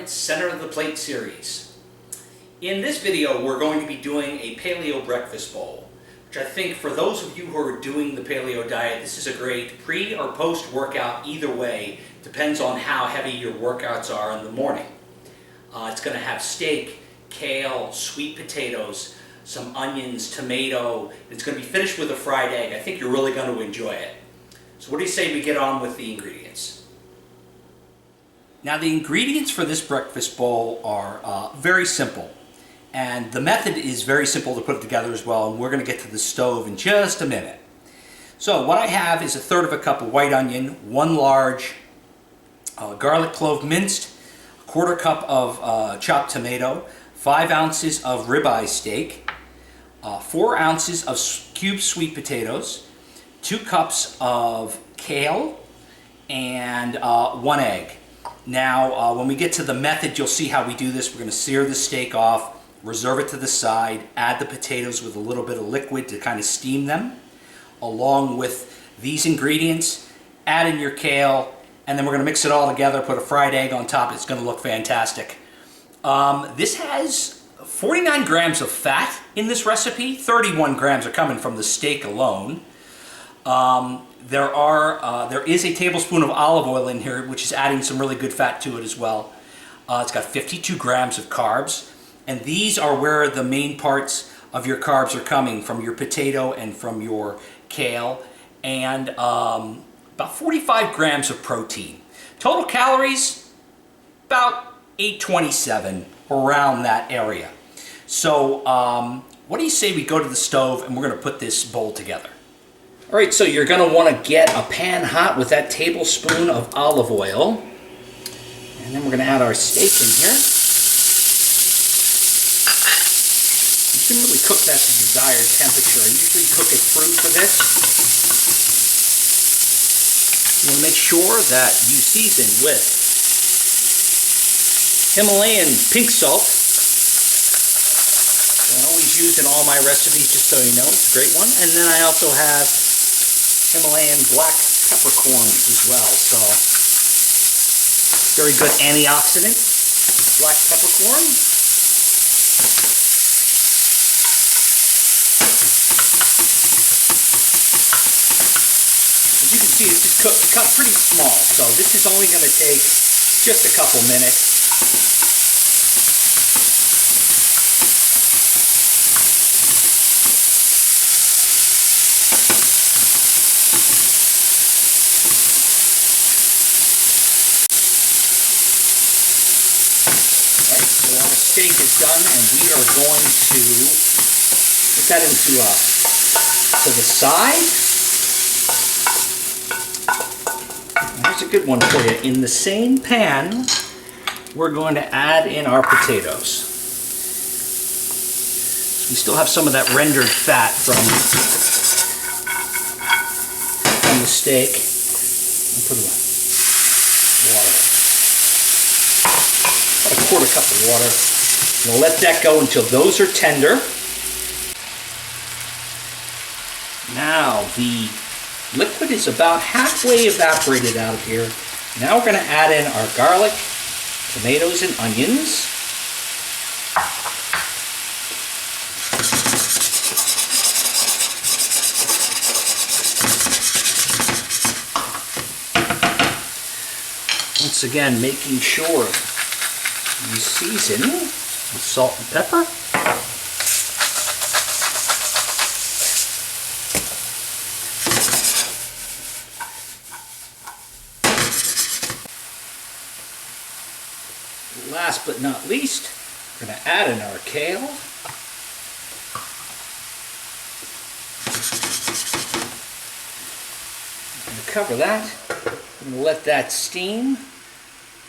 Environment Center of the Plate series. In this video, we're going to be doing a paleo breakfast bowl, which I think for those of you who are doing the paleo diet, this is a great pre or post workout. Either way, depends on how heavy your workouts are in the morning. It's going to have steak, kale, sweet potatoes, some onions, tomato. It's going to be finished with a fried egg. I think you're really going to enjoy it. So what do you say we get on with the ingredients? Now the ingredients for this breakfast bowl are very simple. And the method is very simple to put together as well, and we're going to get to the stove in just a minute. So what I have is 1/3 cup of white onion, 1 large garlic clove minced, 1/4 cup of chopped tomato, 5 ounces of ribeye steak, 4 ounces of cubed sweet potatoes, 2 cups of kale, and 1 egg. Now when we get to the method, you'll see how we do this. We're going to sear the steak off, reserve it to the side, add the potatoes with a little bit of liquid to kind of steam them, along with these ingredients. Add in your kale, and then we're going to mix it all together, put a fried egg on top. It's going to look fantastic. This has 49 grams of fat in this recipe. 31 grams are coming from the steak alone. There is a tablespoon of olive oil in here, which is adding some really good fat to it as well. It's got 52 grams of carbs. And these are where the main parts of your carbs are coming from, your potato and from your kale, and about 45 grams of protein. Total calories, about 827, around that area. So what do you say we go to the stove and we're going to put this bowl together? All right, so you're going to want to get a pan hot with that tablespoon of olive oil. And then we're going to add our steak in here. You can really cook that to desired temperature. I usually cook it through for this. You want to make sure that you season with Himalayan pink salt. I always use in all my recipes, just so you know. It's a great one. And then I also have Himalayan black peppercorns as well. So very good antioxidant, black peppercorn. As you can see, it's just cut pretty small, so this is only going to take just a couple minutes. Alright, so our steak is done, and we are going to put that into to the side. Here's a good one for you. In the same pan, we're going to add in our potatoes. We still have some of that rendered fat from the steak. I'll put water. About 1/4 cup of water. We'll let that go until those are tender. Now the liquid is about halfway evaporated out of here. Now we're going to add in our garlic, tomatoes, and onions. Once again, making sure you season with salt and pepper. Last but not least, we're going to add in our kale. I'm going to cover that. I'm going to let that steam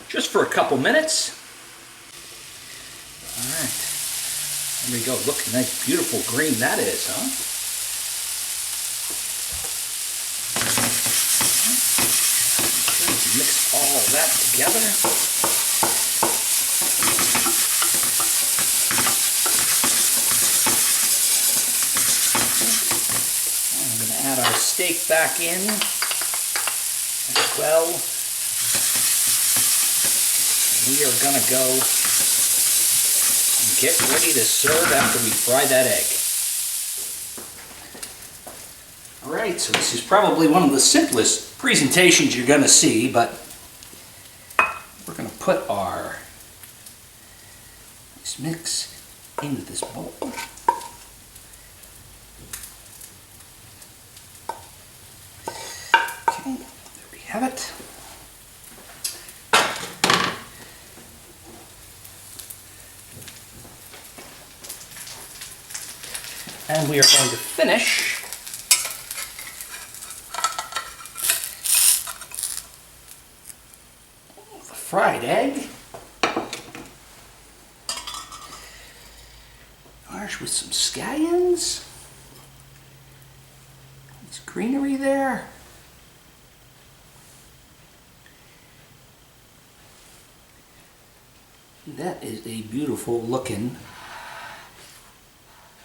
just for a couple minutes. Alright, there we go. Look, nice, beautiful green that is, huh? Right. Mix all that together. Add our steak back in as well. we are going to go and get ready to serve after we fry that egg. Alright, so this is probably one of the simplest presentations you're going to see, but we're going to put our mix into this bowl. Okay, there we have it. And we are going to finish the fried egg. Garnish with some scallions. There's greenery there. That is a beautiful looking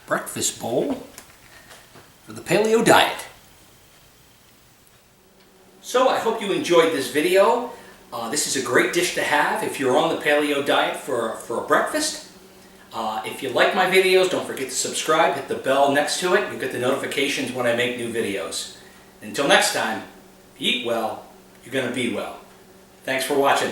breakfast bowl for the paleo diet. So I hope you enjoyed this video. This is a great dish to have if you're on the paleo diet for a breakfast. If you like my videos, don't forget to subscribe, hit the bell next to it, you'll get the notifications when I make new videos. Until next time, eat well, you're going to be well. Thanks for watching.